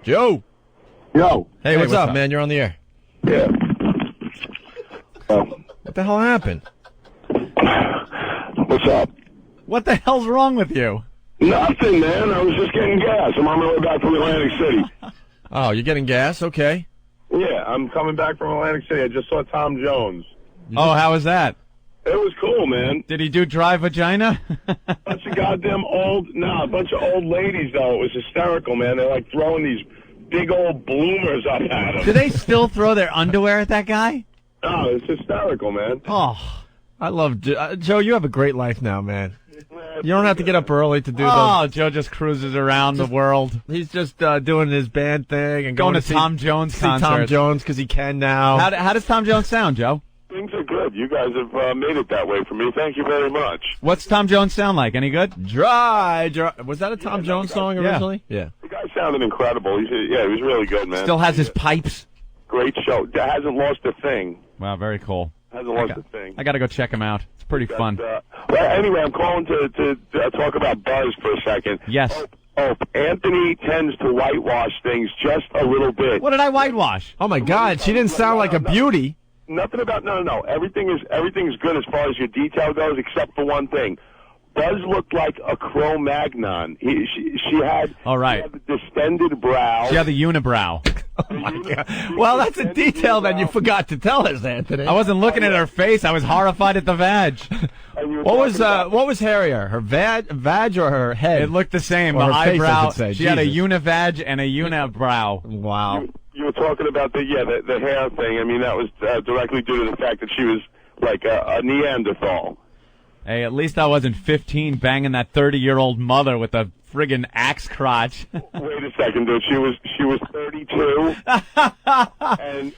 Joe. Yo. Hey, what's up, man? You're on the air. Yeah. What the hell happened? What's up? What the hell's wrong with you? Nothing, man. I was just getting gas. I'm on my way back from Atlantic City. Oh, you're getting gas? Okay. Yeah, I'm coming back from Atlantic City. I just saw Tom Jones. Oh, how was that? It was cool, man. Did he do dry vagina? Bunch of goddamn a bunch of old ladies, though. It was hysterical, man. They're like throwing these big old bloomers up at him. Do they still throw their underwear at that guy? Oh, it's hysterical, man. Oh, I love Joe. You have a great life now, man. You don't have to get up early to do those. Joe just cruises around the world. He's just doing his band thing and Going to see Tom Jones see Tom concerts. Jones because he can now. How does Tom Jones sound, Joe? Things are good. You guys have made it that way for me. Thank you very much. What's Tom Jones sound like? Any good? Dry. Was that a Tom Jones song originally? Yeah. The guy sounded incredible. He was really good, man. Still has his pipes. Great show. Hasn't lost a thing. Wow, very cool. Hasn't lost a thing. I got to go check him out. It's pretty fun. Well, anyway, I'm calling to talk about Buzz for a second. Yes. Anthony tends to whitewash things just a little bit. What did I whitewash? Oh my God, she didn't sound like a beauty. Nothing about no. Everything's good as far as your detail goes, except for one thing. Buzz looked like a Cro-Magnon. She had the distended brow. She had the unibrow. Oh my God. Well, that's a detail that you forgot to tell us, Anthony. I wasn't looking at her face. I was horrified at the vag. What was hairier, her vag or her head? It looked the same. Or The her face, I eyebrow. should say. She had a Jesus. univag and a unibrow. Wow. You were talking about the hair thing. I mean, that was directly due to the fact that she was like a Neanderthal. Hey, at least I wasn't 15 banging that 30-year-old mother with a friggin' axe crotch. Wait a second, dude. She was 32. and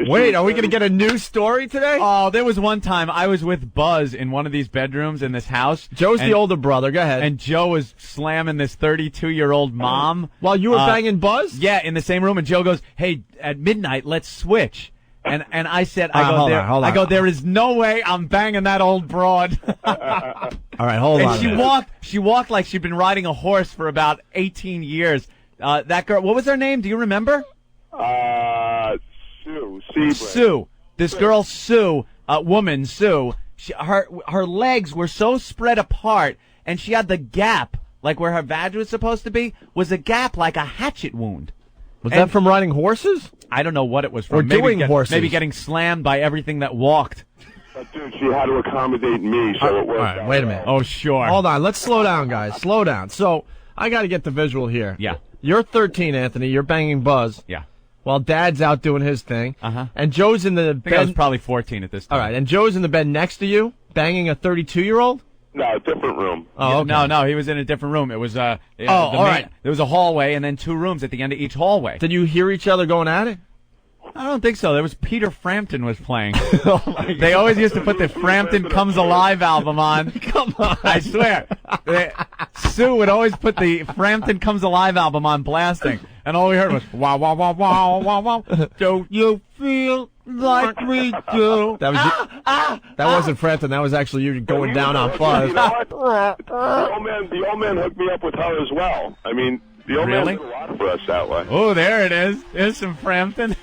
Wait, are we going to get a new story today? Oh, there was one time I was with Buzz in one of these bedrooms in this house. Joe's the older brother. Go ahead. And Joe was slamming this 32-year-old mom. While you were banging Buzz? Yeah, in the same room. And Joe goes, "Hey, at midnight, let's switch." And I said, hold on. there is no way I'm banging that old broad. All right, hold on. And she walked like she'd been riding a horse for about 18 years. That girl, what was her name? Do you remember? Sue. Sebring. Sue. This girl, Sue, woman, Sue, her legs were so spread apart, and she had the gap, like where her vag was supposed to be, was a gap like a hatchet wound. Was that from riding horses? I don't know what it was from. Or doing horses. Maybe getting slammed by everything that walked. But dude, she had to accommodate me, so it worked. All right, wait a minute. Oh, sure. Hold on. Let's slow down, guys. Slow down. So I got to get the visual here. Yeah. You're 13, Anthony. You're banging Buzz. Yeah. While Dad's out doing his thing. Uh-huh. And Joe's in the I bed. think I was probably 14 at this time. All right. And Joe's in the bed next to you, banging a 32-year-old? No, different room. Oh, okay. No, he was in a different room. It was all right. There was a hallway and then 2 rooms at the end of each hallway. Did you hear each other going at it? I don't think so. There was Peter Frampton was playing. Oh my God. They always used to put the Frampton Comes Alive album on. Come on. I swear. Sue would always put the Frampton Comes Alive album on blasting. And all we heard was, wow, wow, wow, wow, wow, wow. Don't you feel like we do? That was that wasn't Frampton. That was actually you going down on Buzz. You know what? The old man hooked me up with her as well. I mean, the old man Really? did a lot for us that way. Oh, there it is. There's some Frampton.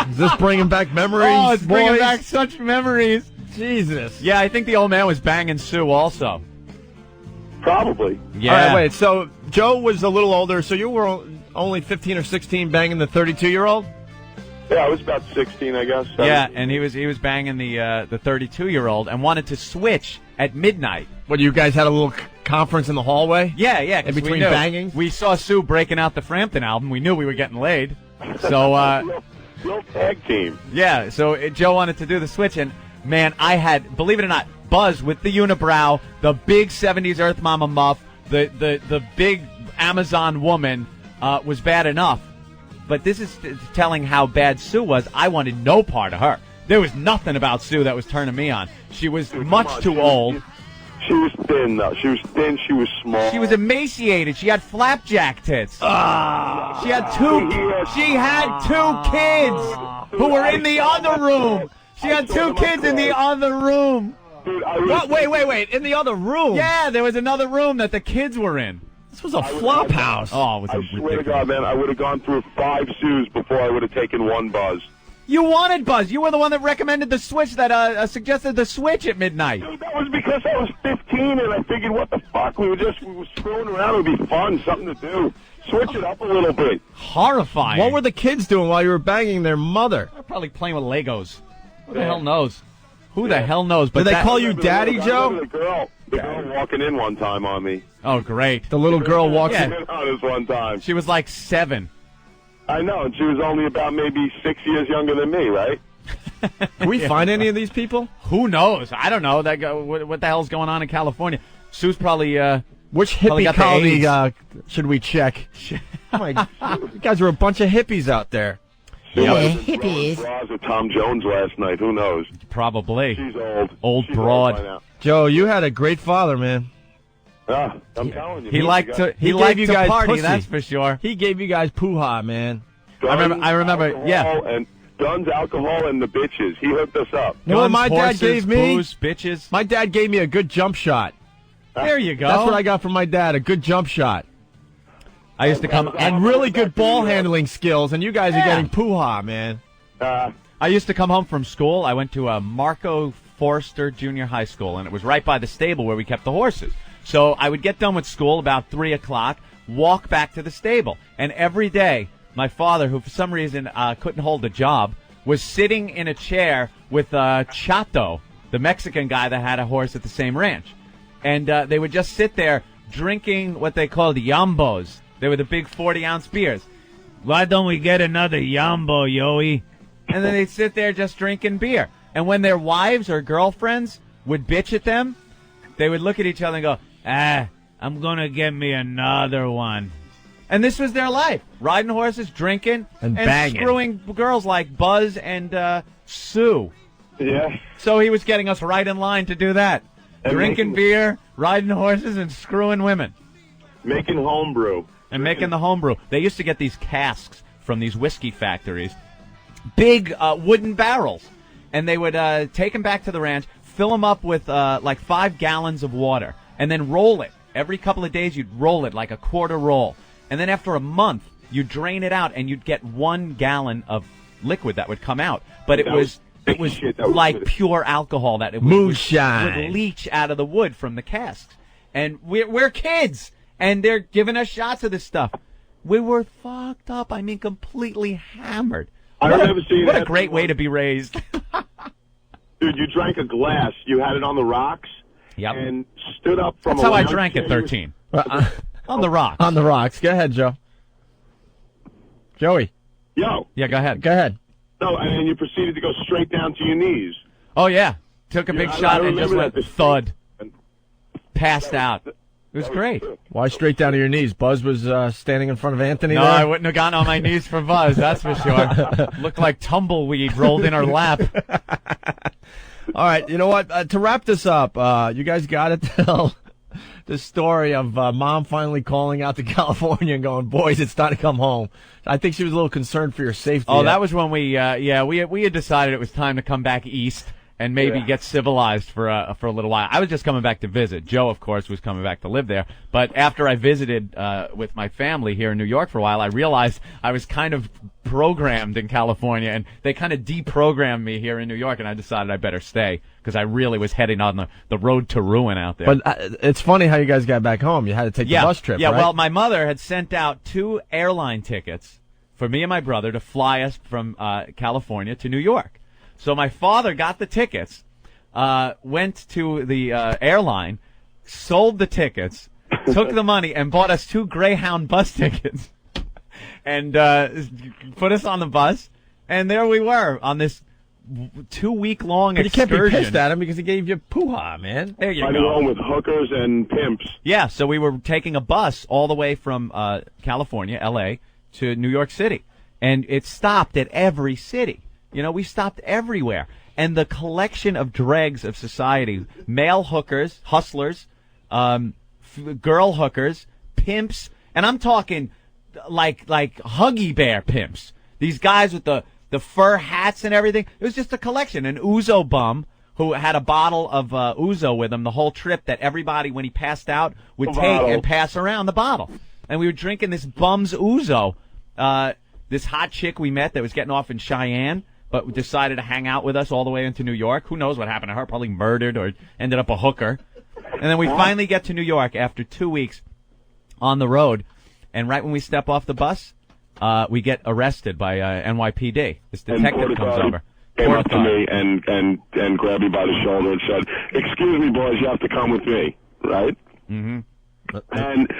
Is this bringing back memories? Oh, it's bringing boys? back such memories. Jesus. Yeah, I think the old man was banging Sue also. Probably. Yeah. All right, wait. So Joe was a little older, so you were only 15 or 16 banging the 32-year-old? Yeah, I was about 16, I guess. Yeah, and he was banging the 32-year-old and wanted to switch at midnight. What, you guys had a little conference in the hallway? Yeah. 'Cause In between we knew. banging? We saw Sue breaking out the Frampton album. We knew we were getting laid. So, Real tag team. yeah, so Joe wanted to do the switch. And, man, I had, believe it or not, Buzz with the unibrow, the big 70s Earth Mama muff, the big Amazon woman was bad enough. But this is telling how bad Sue was. I wanted no part of her. There was nothing about Sue that was turning me on. She was much too old. She was thin, though. She was thin. She was small. She was emaciated. She had flapjack tits. She had two kids who were in the other room. She had 2 kids in the other room. Dude, What? Wait. In the other room? Yeah, there was another room that the kids were in. This was a flop house. Oh, it was I swear to God, man, I would have gone through 5 sues before I would have taken one Buzz. You wanted Buzz. You were the one that recommended the Switch, that suggested the Switch at midnight. Dude, that was because I was 15 and I figured, what the fuck? We were screwing around. It would be fun, something to do. Switch it up a little bit. Horrifying. What were the kids doing while you were banging their mother? They're probably playing with Legos. Who the hell knows? Who the hell knows? But Did they call you Daddy, Joe? The girl walking in one time on me. Oh, great. The little girl walks in on us one time. She was like 7. I know, and she was only about maybe 6 years younger than me, right? Can we find any of these people? Who knows? I don't know. What the hell's going on in California? Sue's probably... Which hippie colony should we check? Oh my, you guys were a bunch of hippies out there. Yeah, hippies. Bras with Tom Jones last night. Who knows? Probably. She's old. She's broad. Old Joe, you had a great father, man. I'm telling you. He liked to you guys party, pussy. that's for sure. He gave you guys poo-ha, man. I remember, alcohol, and guns, alcohol, and the bitches. He hooked us up. You know what my horses, dad gave me? Booze, bitches. My dad gave me a good jump shot. There you go. That's what I got from my dad, a good jump shot. I used to come... And really good ball handling skills, and you guys are getting poo-ha, man. I used to come home from school. I went to Marco Forster Junior High School, and it was right by the stable where we kept the horses. So I would get done with school about 3 o'clock, walk back to the stable. And every day, my father, who for some reason couldn't hold a job, was sitting in a chair with Chato, the Mexican guy that had a horse at the same ranch. And they would just sit there drinking what they called yambos. They were the big 40-ounce beers. Why don't we get another yambo, Yoey? And then they'd sit there just drinking beer. And when their wives or girlfriends would bitch at them, they would look at each other and go, I'm going to get me another one. And this was their life. Riding horses, drinking, and banging. Screwing girls like Buzz and Sue. Yeah. So he was getting us right in line to do that. And drinking beer, riding horses, and screwing women. Making homebrew. And making the homebrew. They used to get these casks from these whiskey factories, big wooden barrels, and they would take them back to the ranch, fill them up with like 5 gallons of water, and then roll it. Every couple of days, you'd roll it like a quarter roll. And then after a month, you'd drain it out, and you'd get 1 gallon of liquid that would come out. But it was like pure alcohol that it would leach out of the wood from the casks. And we're kids, and they're giving us shots of this stuff. We were fucked up. I mean, completely hammered. I remember seeing what a great way to be raised. Dude, you drank a glass. You had it on the rocks. Yep. And stood up from That's how I drank at 13. On the rocks. On the rocks. Go ahead, Joe. Joey. Yo. Yeah, go ahead. Go ahead. No, and you proceeded to go straight down to your knees. Oh, yeah. Took a big shot and just went thud. Passed out. It was great. Why straight down to your knees? Buzz was standing in front of Anthony No, there? I wouldn't have gotten on my knees for Buzz, that's for sure. Looked like tumbleweed rolled in her lap. All right, you know what? To wrap this up, you guys got to tell the story of Mom finally calling out to California and going, boys, it's time to come home. I think she was a little concerned for your safety. Oh, that was when we had decided it was time to come back east and maybe get civilized for a little while. I was just coming back to visit. Joe, of course, was coming back to live there. But after I visited with my family here in New York for a while, I realized I was kind of programmed in California, and they kind of deprogrammed me here in New York, and I decided I better stay because I really was heading on the road to ruin out there. But it's funny how you guys got back home. You had to take the bus trip, Yeah, right? well, my mother had sent out 2 airline tickets for me and my brother to fly us from California to New York. So my father got the tickets, went to the airline, sold the tickets, took the money, and bought us 2 Greyhound bus tickets, and put us on the bus. And there we were on this 2-week-long excursion. You can't be pissed at him because he gave you poo-ha, man. There you go. Along with hookers and pimps. Yeah, so we were taking a bus all the way from California, L.A., to New York City. And it stopped at every city. You know, we stopped everywhere. And the collection of dregs of society, male hookers, hustlers, girl hookers, pimps, and I'm talking like Huggy Bear pimps. These guys with the fur hats and everything. It was just a collection. An Uzo bum who had a bottle of Ouzo with him the whole trip that everybody, when he passed out, would take and pass around the bottle. And we were drinking this bum's Ouzo. This hot chick we met that was getting off in Cheyenne, but decided to hang out with us all the way into New York. Who knows what happened to her? Probably murdered or ended up a hooker. And then we finally get to New York after 2 weeks on the road. And right when we step off the bus, we get arrested by NYPD. This detective comes over. Came up to me and grabbed me by the shoulder and said, "Excuse me, boys, you have to come with me," right? Mm-hmm. And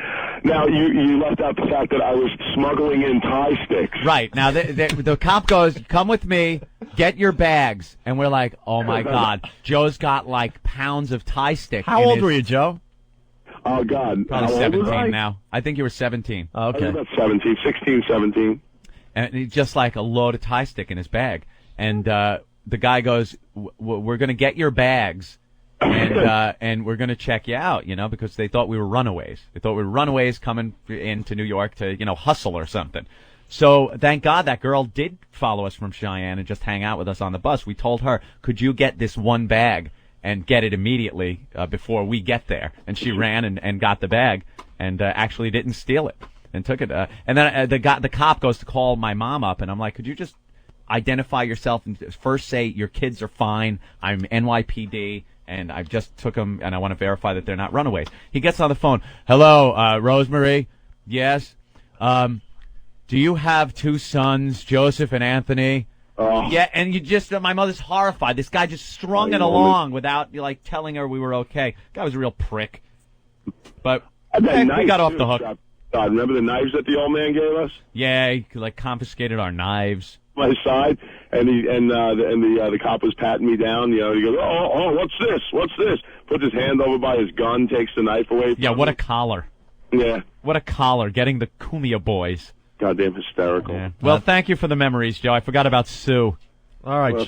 now you left out the fact that I was smuggling in Thai sticks. Right. Now the cop goes, "Come with me, get your bags." And we're like, oh, my God. Joe's got, like, pounds of Thai stick. How old were you, Joe? Oh, God. Probably 17 now. I think you were 17. Oh, okay. I was about 16, 17. And he just like a load of Thai stick in his bag. And the guy goes, "We're going to get your bags. And we're going to check you out, because they thought we were runaways. They thought we were runaways coming into New York to, hustle or something. So thank God that girl did follow us from Cheyenne and just hang out with us on the bus. We told her, "Could you get this one bag and get it immediately before we get there?" And she ran and got the bag and actually didn't steal it and took it. And then the cop goes to call my mom up, and I'm like, "Could you just identify yourself and first say your kids are fine? I'm NYPD." And I just took them, and I want to verify that they're not runaways. He gets on the phone. "Hello, Rosemary? Yes. Do you have 2 sons, Joseph and Anthony?" Yeah, and my mother's horrified. This guy just strung it along without, telling her we were okay. Guy was a real prick. But we got off the hook. Remember the knives that the old man gave us? Yeah, he, confiscated our knives. My side, and the cop was patting me down. He goes, "Oh, what's this? What's this?" Puts his hand over by his gun, takes the knife away from Yeah, what me. a collar. Yeah. What a collar, getting the Cumia boys. Goddamn hysterical. Yeah. Well, thank you for the memories, Joe. I forgot about Sue. All right. Well,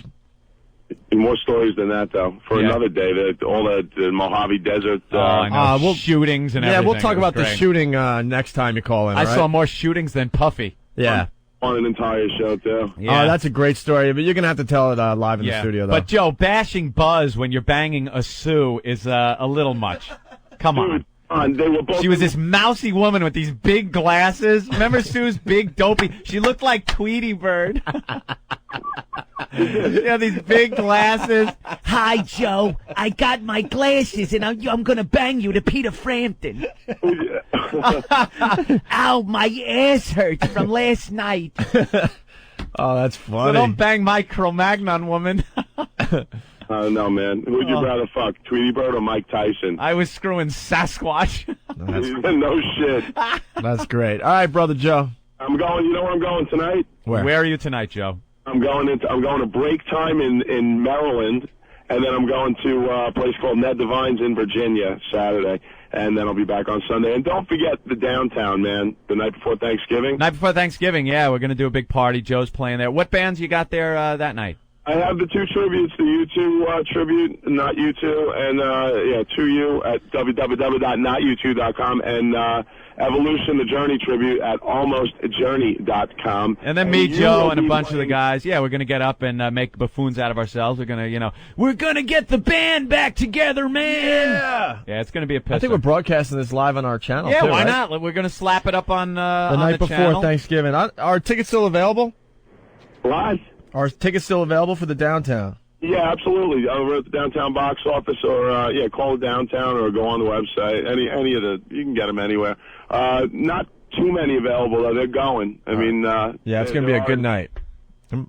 more stories than that, though, for another day. All the Mojave Desert. I know. Shootings and everything. Yeah, we'll talk about the shooting next time you call in. I right? saw more shootings than Puffy. Yeah. On an entire show, too. Yeah. Oh, that's a great story, but you're going to have to tell it live in the studio, though. But, Joe, bashing Buzz when you're banging a Sue is a little much. Come on. They were both She was this mousy woman with these big glasses. Remember Sue's big dopey? She looked like Tweety Bird. These big glasses. "Hi, Joe. I got my glasses, and I'm going to bang you to Peter Frampton." "Ow, my ass hurts from last night." Oh, that's funny. So don't bang my Cro-Magnon woman. No, man. Who'd you rather fuck, Tweety Bird or Mike Tyson? I was screwing Sasquatch. No shit. That's great. All right, brother Joe. I'm going. You know where I'm going tonight? Where are you tonight, Joe? I'm going to break time in Maryland, and then I'm going to a place called Ned Devine's in Virginia Saturday, and then I'll be back on Sunday. And don't forget the downtown, man. The night before Thanksgiving. Night before Thanksgiving, yeah, we're going to do a big party. Joe's playing there. What bands you got there that night? I have the 2 tributes, the U2 tribute, Not U2, and 2U at www.notu2.com, and Evolution, the Journey tribute at almostjourney.com. And then me, Joe, and a bunch of the guys. Yeah, we're going to get up and make buffoons out of ourselves. We're going to, we're going to get the band back together, man. Yeah, it's going to be a piss. I think we're broadcasting this live on our channel, yeah, too, why right? not? We're going to slap it up on the night before channel. Thanksgiving. Are tickets still available? What? Are tickets still available for the downtown? Yeah, absolutely. Over at the downtown box office, or call the downtown, or go on the website. Any of you can get them anywhere. Not too many available though. They're going. I mean, yeah, it's going to be a good night. All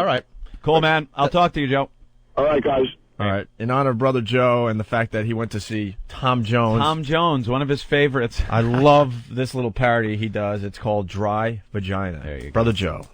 right, cool, man. I'll talk to you, Joe. All right, guys. All right. In honor of Brother Joe and the fact that he went to see Tom Jones. Tom Jones, one of his favorites. I love this little parody he does. It's called Dry Vagina. There you go. Brother Joe.